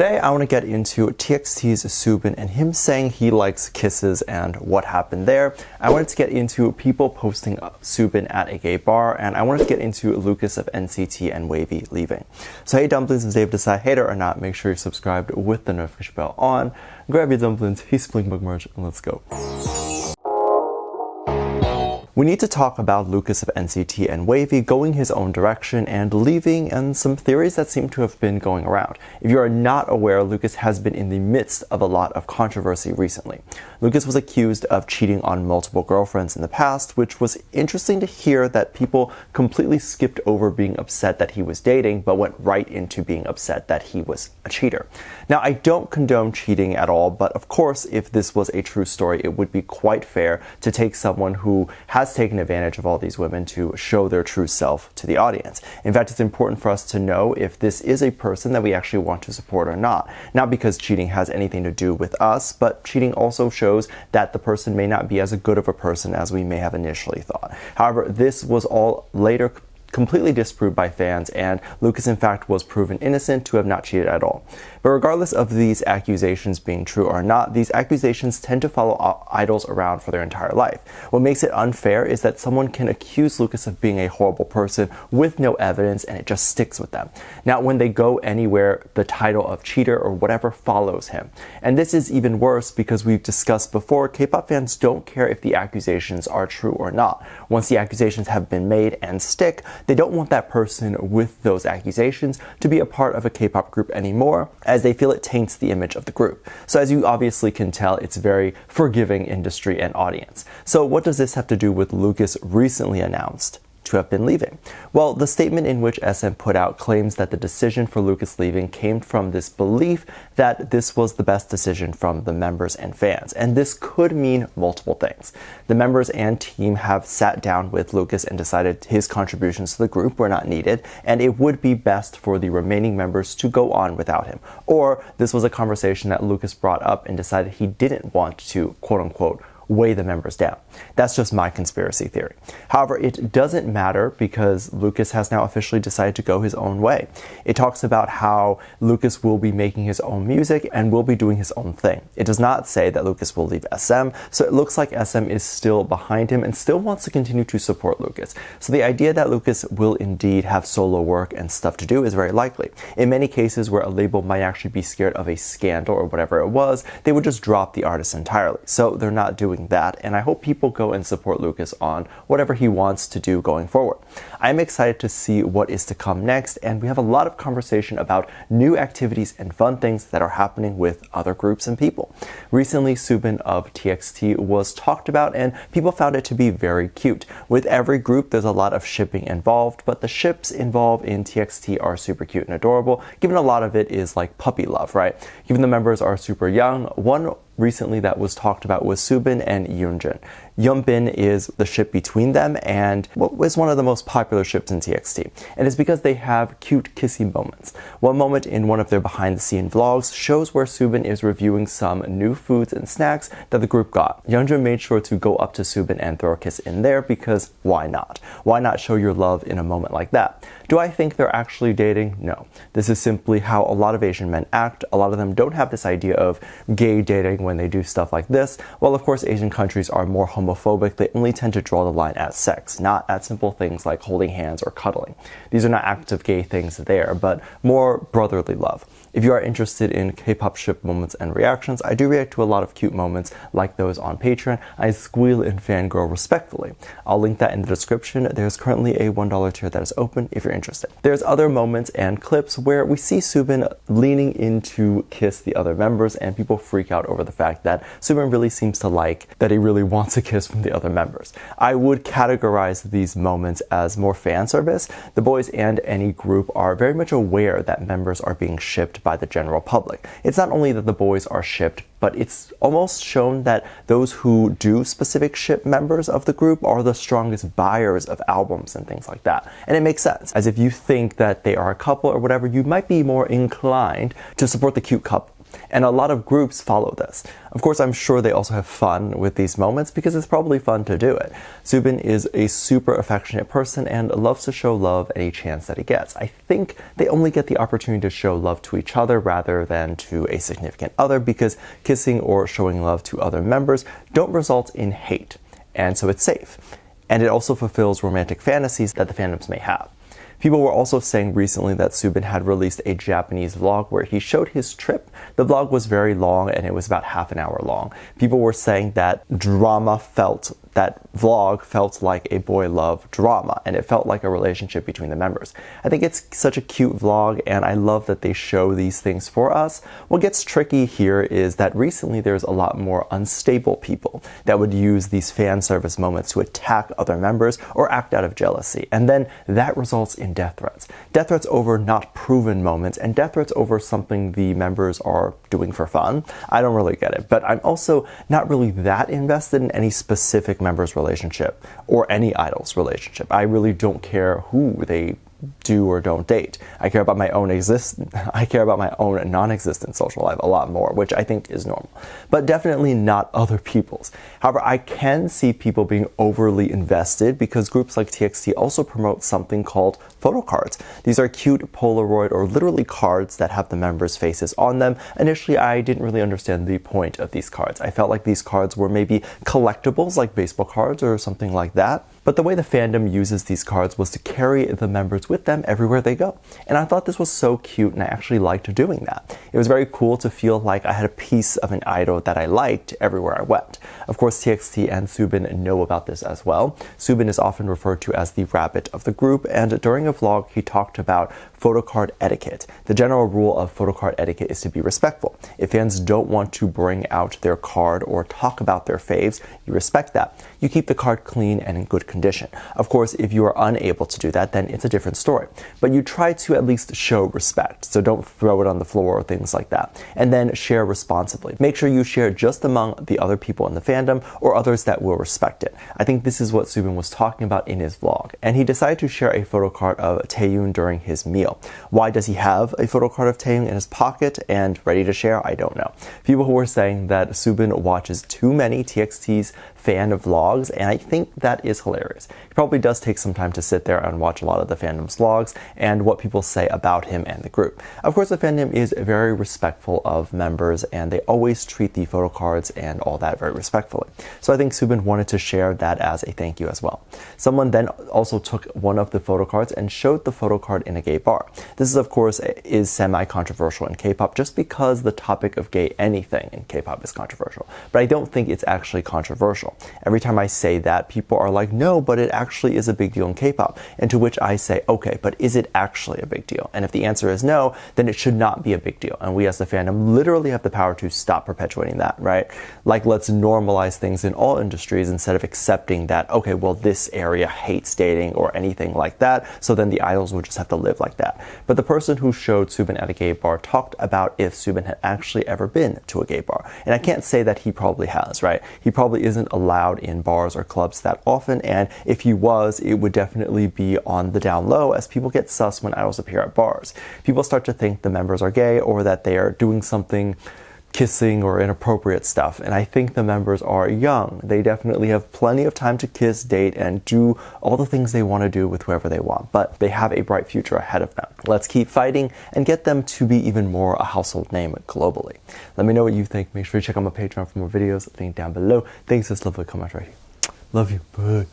Today I want to get into TXT's Soobin and him saying he likes kisses and what happened there. I wanted to get into people posting Soobin at a gay bar, and I wanted to get into Lucas of NCT and Wavy leaving. So hey Dumplings, if they've decided hater or not, make sure you're subscribed with the notification bell on. Grab your dumplings, he's Blink Book merch, and let's go. We need to talk about Lucas of NCT and Wavy going his own direction and leaving, and some theories that seem to have been going around. If you are not aware, Lucas has been in the midst of a lot of controversy recently. Lucas was accused of cheating on multiple girlfriends in the past, which was interesting to hear that people completely skipped over being upset that he was dating, but went right into being upset that he was a cheater. Now, I don't condone cheating at all, but of course, if this was a true story, it would be quite fair to take someone who has taken advantage of all these women to show their true self to the audience. In fact, it's important for us to know if this is a person that we actually want to support or not. Not because cheating has anything to do with us, but cheating also shows that the person may not be as good of a person as we may have initially thought. However, this was all later completely disproved by fans, and Lucas in fact was proven innocent to have not cheated at all. But regardless of these accusations being true or not, these accusations tend to follow idols around for their entire life. What makes it unfair is that someone can accuse Lucas of being a horrible person with no evidence, and it just sticks with them. Now, when they go anywhere, the title of cheater or whatever follows him. And this is even worse because we've discussed before, K-pop fans don't care if the accusations are true or not. Once the accusations have been made and stick, they don't want that person with those accusations to be a part of a K-pop group anymore, as they feel it taints the image of the group. So as you obviously can tell, it's a very forgiving industry and audience. So what does this have to do with Lucas recently announced to have been leaving? Well, the statement in which SM put out claims that the decision for Lucas leaving came from this belief that this was the best decision from the members and fans. And this could mean multiple things. The members and team have sat down with Lucas and decided his contributions to the group were not needed, and it would be best for the remaining members to go on without him. Or this was a conversation that Lucas brought up and decided he didn't want to, quote unquote, weigh the members down. That's just my conspiracy theory. However, it doesn't matter because Lucas has now officially decided to go his own way. It talks about how Lucas will be making his own music and will be doing his own thing. It does not say that Lucas will leave SM, so it looks like SM is still behind him and still wants to continue to support Lucas. So the idea that Lucas will indeed have solo work and stuff to do is very likely. In many cases where a label might actually be scared of a scandal or whatever it was, they would just drop the artist entirely. So they're not doing that, and I hope people go and support Lucas on whatever he wants to do going forward. I'm excited to see what is to come next, and we have a lot of conversation about new activities and fun things that are happening with other groups and people. Recently, Soobin of TXT was talked about, and people found it to be very cute. With every group, there's a lot of shipping involved, but the ships involved in TXT are super cute and adorable, given a lot of it is like puppy love, right? Given the members are super young, one recently that was talked about was Soobin and Yeonjun. Yeonbin is the ship between them and what was one of the most popular ships in TXT. And it's because they have cute kissy moments. One moment in one of their behind the scene vlogs shows where Soobin is reviewing some new foods and snacks that the group got. Yeonjun made sure to go up to Soobin and throw a kiss in there because why not? Why not show your love in a moment like that? Do I think they're actually dating? No. This is simply how a lot of Asian men act. A lot of them don't have this idea of gay dating when they do stuff like this. Well, of course, Asian countries are more homophobic. They only tend to draw the line at sex, not at simple things like holding hands or cuddling. These are not active gay things there, but more brotherly love. If you are interested in K-pop ship moments and reactions, I do react to a lot of cute moments like those on Patreon. I squeal and fangirl respectfully. I'll link that in the description. There's currently a $1 tier that is open if you're interested. There's other moments and clips where we see Soobin leaning in to kiss the other members, and people freak out over the fact that Soobin really seems to like that he really wants a kiss from the other members. I would categorize these moments as more fan service. The boys and any group are very much aware that members are being shipped by the general public. It's not only that the boys are shipped, but it's almost shown that those who do specific ship members of the group are the strongest buyers of albums and things like that. And it makes sense, as if you think that they are a couple or whatever, you might be more inclined to support the cute couple. And a lot of groups follow this. Of course, I'm sure they also have fun with these moments because it's probably fun to do it. Soobin is a super affectionate person and loves to show love any chance that he gets. I think they only get the opportunity to show love to each other rather than to a significant other because kissing or showing love to other members don't result in hate. And so it's safe. And it also fulfills romantic fantasies that the fandoms may have. People were also saying recently that Soobin had released a Japanese vlog where he showed his trip. The vlog was very long and it was about half an hour long. People were saying that that vlog felt like a boy love drama and it felt like a relationship between the members. I think it's such a cute vlog and I love that they show these things for us. What gets tricky here is that recently there's a lot more unstable people that would use these fan service moments to attack other members or act out of jealousy. And then that results in death threats. Death threats over not proven moments and death threats over something the members are doing for fun. I don't really get it, but I'm also not really that invested in any specific member's relationship or any idol's relationship. I really don't care who they do or don't date. I care about my own non-existent social life a lot more, which I think is normal, but definitely not other people's. However, I can see people being overly invested because groups like TXT also promote something called photo cards. These are cute Polaroid or literally cards that have the members' faces on them. Initially, I didn't really understand the point of these cards. I felt like these cards were maybe collectibles like baseball cards or something like that. But the way the fandom uses these cards was to carry the members with them everywhere they go. And I thought this was so cute and I actually liked doing that. It was very cool to feel like I had a piece of an idol that I liked everywhere I went. Of course, TXT and Soobin know about this as well. Soobin is often referred to as the rabbit of the group, and during a vlog he talked about photo card etiquette. The general rule of photo card etiquette is to be respectful. If fans don't want to bring out their card or talk about their faves, you respect that. You keep the card clean and in good condition. Of course, if you are unable to do that, then it's a different story. But you try to at least show respect, so don't throw it on the floor or things like that. And then share responsibly. Make sure you share just among the other people in the fandom or others that will respect it. I think this is what Soobin was talking about in his vlog. And he decided to share a photo card of Taeyoon during his meal. Why does he have a photo card of Taeyoon in his pocket and ready to share? I don't know. People who were saying that Soobin watches too many TXT's fan vlogs, and I think that is hilarious. He probably does take some time to sit there and watch a lot of the fandom's vlogs and what people say about him and the group. Of course, the fandom is very respectful of members and they always treat the photo cards and all that very respectfully. So I think Soobin wanted to share that as a thank you as well. Someone then also took one of the photo cards and showed the photo card in a gay bar. This is, of course, is semi-controversial in K-pop just because the topic of gay anything in K-pop is controversial. But I don't think it's actually controversial. Every time I say that, people are like, no, but it actually is a big deal in K-pop. And to which I say, okay, but is it actually a big deal? And if the answer is no, then it should not be a big deal. And we as the fandom literally have the power to stop perpetuating that, right? Like, let's normalize things in all industries instead of accepting that, okay, well, this area hates dating or anything like that, so then the idols would just have to live like that. But the person who showed Soobin at a gay bar talked about if Soobin had actually ever been to a gay bar. And I can't say that he probably has, right? He probably isn't allowed in bars or clubs that often, and if he was, it would definitely be on the down low as people get sus when idols appear at bars. People start to think the members are gay or that they are doing something kissing or inappropriate stuff, and I think the members are young. They definitely have plenty of time to kiss, date, and do all the things they want to do with whoever they want, but they have a bright future ahead of them. Let's keep fighting and get them to be even more a household name globally. Let me know what you think. Make sure you check out my Patreon for more videos. Link down below. Thanks for this lovely comment right here. Love you. Bye.